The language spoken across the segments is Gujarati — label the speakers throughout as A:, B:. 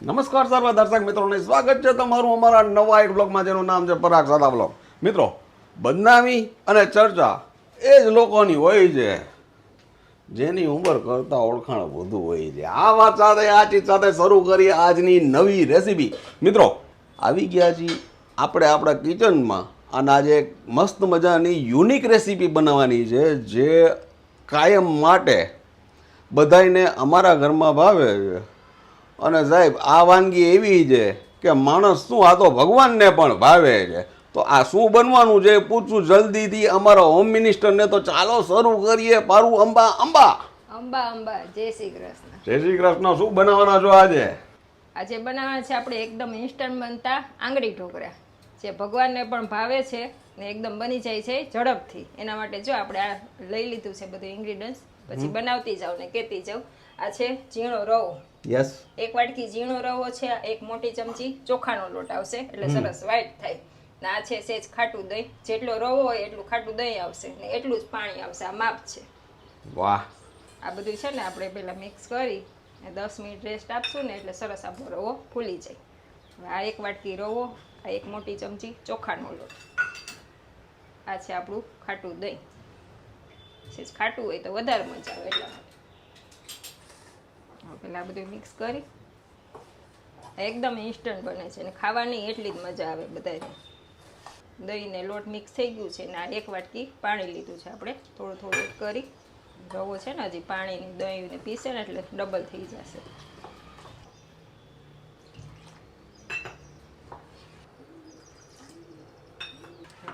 A: નમસ્કાર સર્વ દર્શક મિત્રોને સ્વાગત છે તમારું અમારા નવા એક બ્લોગમાં જેનું નામ છે પરાગ સાદા બ્લોગ. મિત્રો, બદનામી અને ચર્ચા એ જ લોકોની હોય છે જેની ઉંમર કરતાં ઓળખાણ વધુ હોય છે. આ વાત સાથે આ ચીજ સાથે શરૂ કરીએ આજની નવી રેસીપી. મિત્રો, આવી ગયા છીએ આપણે આપણા કિચનમાં અને આજે એક મસ્ત મજાની યુનિક રેસીપી બનાવવાની છે જે કાયમ માટે બધાયને અમારા ઘરમાં ભાવે છે. અને સાહેબ, આ વાનગી એવી છે કે માણસ શું, આ તો ભગવાનને પણ ભાવે છે. તો આ શું બનવાનું છે પૂછું જલ્દીથી અમારા હોમ મિનિસ્ટરને. તો ચાલો શરૂ કરીએ. પારું અંબા અંબા
B: અંબા અંબા. જય શ્રી કૃષ્ણ.
A: જય શ્રી કૃષ્ણ. શું બનાવવાના છો આજે?
B: આજે બનાવવાના છે આપણે એકદમ ઇન્સ્ટન્ટ બનતા આંગળી ઢોકળા, જે ભગવાનને પણ ભાવે છે ને એકદમ બની જાય છે ઝડપથી. એના માટે જો આપણે આ લઈ લીધું છે બધું ઇન્ગ્રીડિયન્ટ્સ, પછી બનાવતી જાઉં ને કહેતી જાઉં. આ છે ઝીણો રવો,
A: યસ,
B: એક વાટકી ઝીણો રવો છે. એક મોટી ચમચી ચોખાનો લોટ આવશે એટલે સરસ વ્હાઈટ થાય. ને આ છે સેજ ખાટું દહીં. જેટલો રવો હોય એટલું ખાટું દહીં આવશે ને એટલું જ પાણી આવશે. આ માપ છે.
A: વાહ.
B: આ બધું છે ને આપણે પહેલાં મિક્સ કરી 10 મિનિટ રેસ્ટ આપશું ને એટલે સરસ આપણો રવો ફૂલી જાય. હવે આ એક વાટકી રવો, આ એક મોટી ચમચી ચોખાનો લોટ, આ છે આપણું ખાટું દહીં. સેજ ખાટું હોય તો વધારે મજા આવે એટલા માટે. પહેલાં આ બધું મિક્સ કરી એકદમ ઇન્સ્ટન્ટ બને છે અને ખાવાની એટલી જ મજા આવે બધાને. દહીં ને લોટ મિક્સ થઈ ગયું છે ને આ એક વાટકી પાણી લીધું છે આપણે. થોડું થોડું કરી રવો છે ને હજી પાણીની દહીં ને પીસે ને એટલે ડબલ થઈ જશે.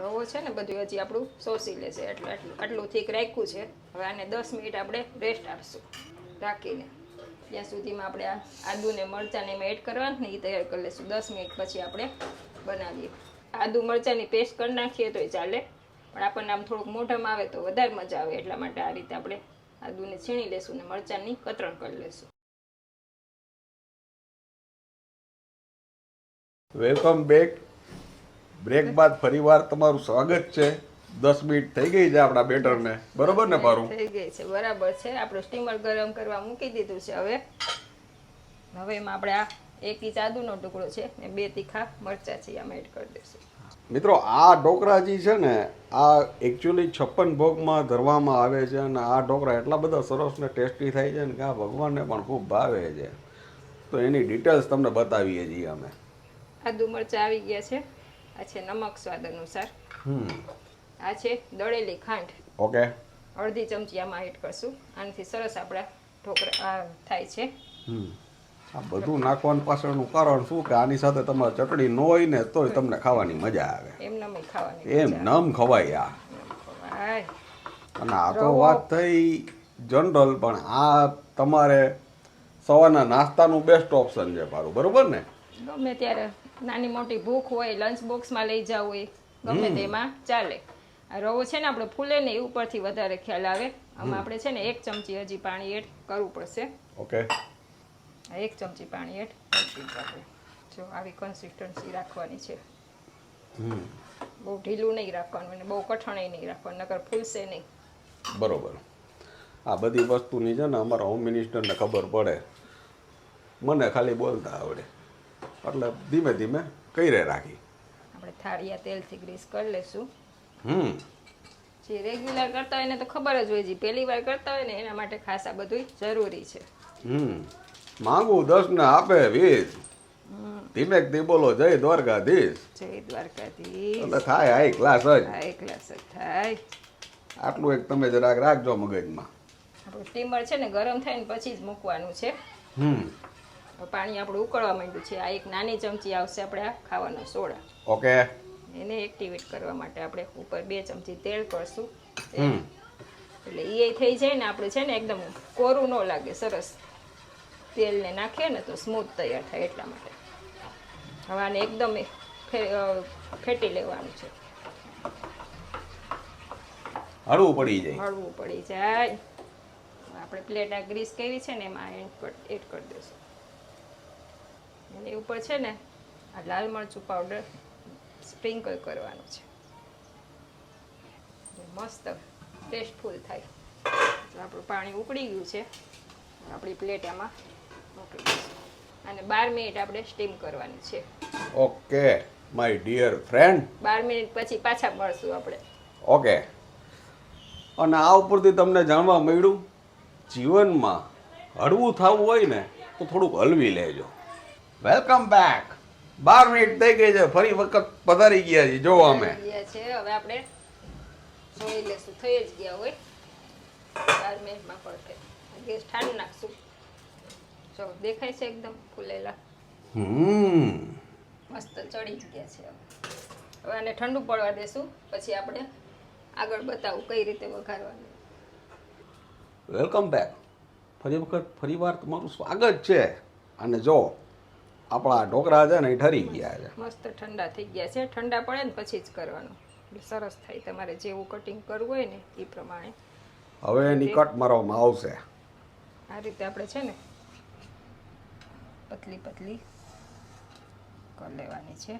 B: રવો છે ને બધું હજી આપણું શોષી લેશે એટલે આટલું થીક રાખ્યું છે. હવે આને 10 મિનિટ આપણે રેસ્ટ આપશું રાખીને. ત્યાં સુધીમાં આપણે આ આદુ ને મરચાંને એમાં એડ કરવાનું ને એ તૈયાર કરી લઈશું. 10 મિનિટ પછી આપણે બનાવીએ. આદુ મરચાંની પેસ્ટ કરી નાખીએ તોય ચાલે, પણ આપણને આમ થોડુંક મોઢામાં આવે તો વધારે મજા આવે. એટલા માટે આ રીતે આપણે આદુને છીણી લેશું ને મરચાંની કતરણ કરી લેશું.
A: Welcome back. બ્રેક બાદ ફરીવાર તમારું સ્વાગત છે. 10 મિનિટ થઈ ગઈ છે આપણા બેટરને, બરોબર ને પારું?
B: થઈ ગઈ છે, બરાબર છે. આપણે સ્ટીમર ગરમ કરવા મૂકી દીધું છે. હવે એમાં આપણે આ 1 ઇંચ આદુનો ટુકડો છે ને 2 તીખા મરચાં છે આમાં એડ કરી દઈશું.
A: મિત્રો, આ ઢોકળાજી છે ને, આ એકચ્યુઅલી 56 ભોગમાં ધરવામાં આવે છે અને આ ઢોકળા એટલા બધા સરસ ને ટેસ્ટી થાય છે ને કે આ ભગવાનને પણ ખૂબ ભાવે છે. તો એની ડિટેલ્સ તમને બતાવીએ છીએ અમે.
B: આદુ મરચાં આવી ગયા છે. આ છે નમક સ્વાદ અનુસાર. આ છે દળેલી ખાંડ,
A: ઓકે,
B: અડધી ચમચી આમાં એડ કરશું. આનાથી સરસ આપણા ઢોકળા થાય છે.
A: આ બધું નાખવાનું પાછળનું કારણ શું કે આની સાથે તમારે ચટણી ન હોય ને તોય તમને ખાવાની મજા આવે.
B: એમ નમ ખાવાની
A: એમ નમ ખવાય આ.
B: ખવાય.
A: અને આ તો વાત થઈ જનરલ, પણ આ તમારે સવારના નાસ્તાનું બેસ્ટ ઓપ્શન છે પારું, બરોબર ને?
B: ગમે ત્યારે નાની મોટી ભૂખ હોય, લંચ બોક્સમાં લઈ જાવ હોય, ગમે તેમાં ચાલે. આ રવો છે ને આપણે ફૂલે ને એ ઉપરથી વધારે ખ્યાલ આવે. આમાં આપણે છે ને 1 ચમચી હજી પાણી એડ કરવું પડશે.
A: ઓકે,
B: 1 ચમચી પાણી એડ કરી આપણે. જો આવી કન્સિસ્ટન્સી રાખવાની છે. બહુ ઢીલું નહીં રાખવાનું અને બહુ કઠણ નહીં રાખવાનું, નકર ફૂલશે નહીં.
A: બરોબર. આ બધી વસ્તુની છે ને અમારા હોમ મિનિસ્ટરને ખબર પડે, મને ખાલી બોલતા આવડે, એટલે ધીમે ધીમે કઈ રાખી.
B: આપણે થાળિયા તેલથી ગ્રીસ કરી લઈશું. જે રેગ્યુલર કરતા હોય ને તો ખબર જ હોય, જે પહેલી વાર કરતા હોય ને એના માટે ખાસ આ બધું જરૂરી છે.
A: માંગુ 10 ને આપે 20. ધીમેકથી બોલો જય દ્વારકાધીશ.
B: જય દ્વારકાધીશ.
A: એટલે થાય હાઈ ક્લાસ જ.
B: હાઈ ક્લાસ જ થાય.
A: આટલું એક તમે જરાક રાખજો મગજમાં.
B: આપણું સ્ટીમર છે ને ગરમ થાય ને પછી જ મૂકવાનું છે. પાણી આપણું ઉકળવા માંડ્યું છે. આ એક નાની ચમચી આવશે આપણે આ ખાવાનો સોડા.
A: ઓકે,
B: એને એક્ટિવેટ કરવા માટે આપણે ઉપર 2 ચમચી તેલ કરશું. એટલે એ થઈ જાય ને આપણે છે ને એકદમ કોરું ન લાગે, સરસ તેલને નાખીએ ને તો સ્મૂથ તૈયાર થાય. એટલા માટે હવે આને એકદમ ફેટી લેવાનું છે.
A: હળવું પડી જાય.
B: હળવું પડી જાય. આપણે પ્લેટ આ ગ્રીસ કરી છે ને એમાં એડ કરી દઈશું. એની ઉપર છે ને આ લાલ મરચું પાવડર સ્પ્રિંકલ કરવાનું છે. મસ્ત ટેસ્ટફુલ થાય. આપણું પાણી ઉકળી ગયું છે. આપણી પ્લેટ એમાં મૂકી દઈશું. અને 12 મિનિટ આપણે સ્ટીમ કરવાની છે.
A: Okay my dear friend.
B: 12 minute પછી પાછા મળશું આપણે.
A: ઓકે. અને આ ઉપરથી તમને જાણવા મળ્યું જીવનમાં હળવું થવું હોય ને તો થોડુંક હલવી લેજો. Welcome back. 12 મિનિટ થઈ ગઈ છે, ફરી વખત પધારી ગયા છીએ. જો અમે
B: ગયા છે, હવે આપણે જોઈ લેશું. થઈ જ ગયા હોય 12 મિનિટમાં પરફેક્ટ. ગેસ ઠંડુ નાખશું. જો દેખાય છે એકદમ ફૂલેલા, મસ્ત ચડી જ ગયા છે. હવે આને ઠંડુ પડવા દેશું, પછી આપણે આગળ બતાવું કઈ રીતે વઘારવાનું.
A: Welcome back. ફરીવાર તમારું સ્વાગત છે. અને જો આપણા ઢોકળા છે ને એ ઠરી ગયા છે.
B: મસ્ત ઠંડા થઈ ગયા છે. ઠંડા પડે ને પછી જ કરવાનું, એટલે સરસ થાય. તમારે જેવું કટિંગ કરવું હોય ને એ પ્રમાણે
A: હવે એની કટ મારવામાં આવશે.
B: આ રીતે આપણે છે ને પતલી પતલી કરી લેવાની છે.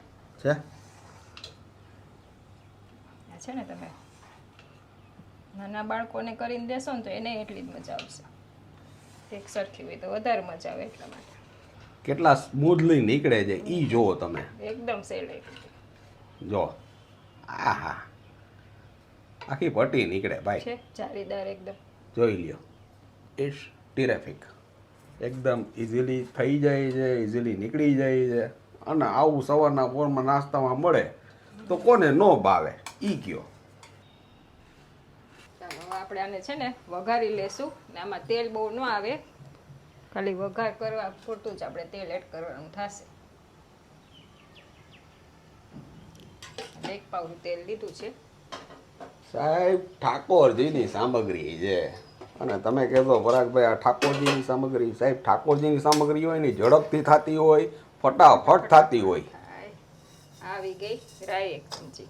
B: આ છે ને તમે નાના બાળકોને કરીને દેશો ને તો એને એટલી જ મજા આવશે. એક સરખી હોય તો વધારે મજા આવે, એટલા માટે.
A: કેટલા સ્મૂથલી નીકળે છે ઈ જુઓ તમે.
B: એકદમ સહેલાઈ.
A: જો આહા, આખી પટ્ટી નીકળે ભાઈ.
B: છે જારીદાર એકદમ.
A: જોઈ લ્યો, ઇટ્સ ટેરેફિક. એકદમ ઇઝીલી થઈ જાય છે, ઇઝીલી નીકળી જાય છે. અને આવું સવારના પોરમાં નાસ્તામાં મળે તો કોને ન ભાવે ઈ કયો.
B: ચાલો હવે આપણે આને છે ને વઘારી લેશું. ને આમાં તેલ બહુ ન આવે, ખાલી વઘાર કરવા પૂરતું જ આપણે તેલ એડ કરવાનું થશે. એક પાવડું તેલ લીધું છે.
A: સાહેબ ઠાકોરજીની સામગ્રી છે. અને તમે કહેશો પરાગભાઈ આ ઠાકોરજીની સામગ્રી. સાહેબ ઠાકોરજીની સામગ્રી હોય ને ઝડપથી થતી હોય, ફટાફટ થતી હોય.
B: આવી ગઈ રાઈ 1 ચમચી.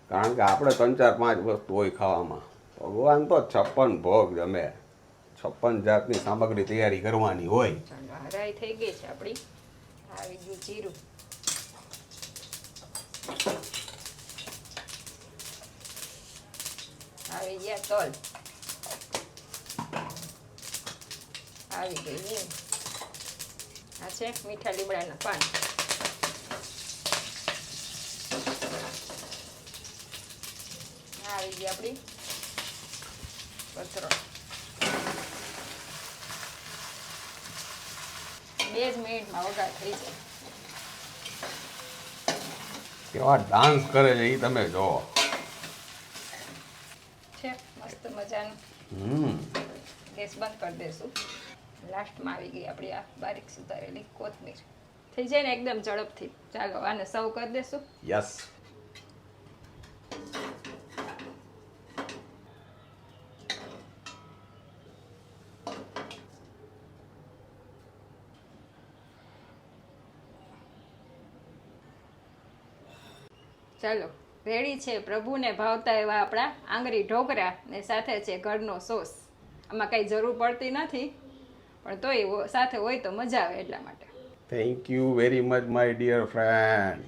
A: કારણ કે આપણે 3-4-5 વસ્તુ હોય ખાવામાં. ભગવાન તો 56 ભોગ જમે. 56 જાતની સામગ્રી તૈયારી કરવાની હોય.
B: ચાલો રાઈ થઈ ગઈ છે આપણી. આવી ગયું જીરું. આવી ગયા તલ. આવી ગઈ હિંગ. આ છે મીઠા લીમડાના પાન. આવી ગઈ આપણી પથરો. 2 જ મિનિટમાં વઘાર થઈ જાય.
A: કેવા ડાન્સ કરે છે એ તમે જોવો.
B: છે મસ્ત મજાનું. ગેસ બંધ કરી દઈશું. લાસ્ટમાં આવી ગઈ આપણી આ બારીક સુધારેલી કોથમીર. થઈ જાય ને એકદમ ઝડપથી. ચાલો આને સર્વ કરી દઈશું.
A: યસ.
B: ચાલો રેડી છે પ્રભુને ભાવતા એવા આપણા આંગળી ઢોકળા ને સાથે છે ઘરનો સોસ. આમાં કંઈ જરૂર પડતી નથી, પણ તોય સાથે હોય તો મજા આવે એટલા માટે.
A: Thank you very much my dear friend.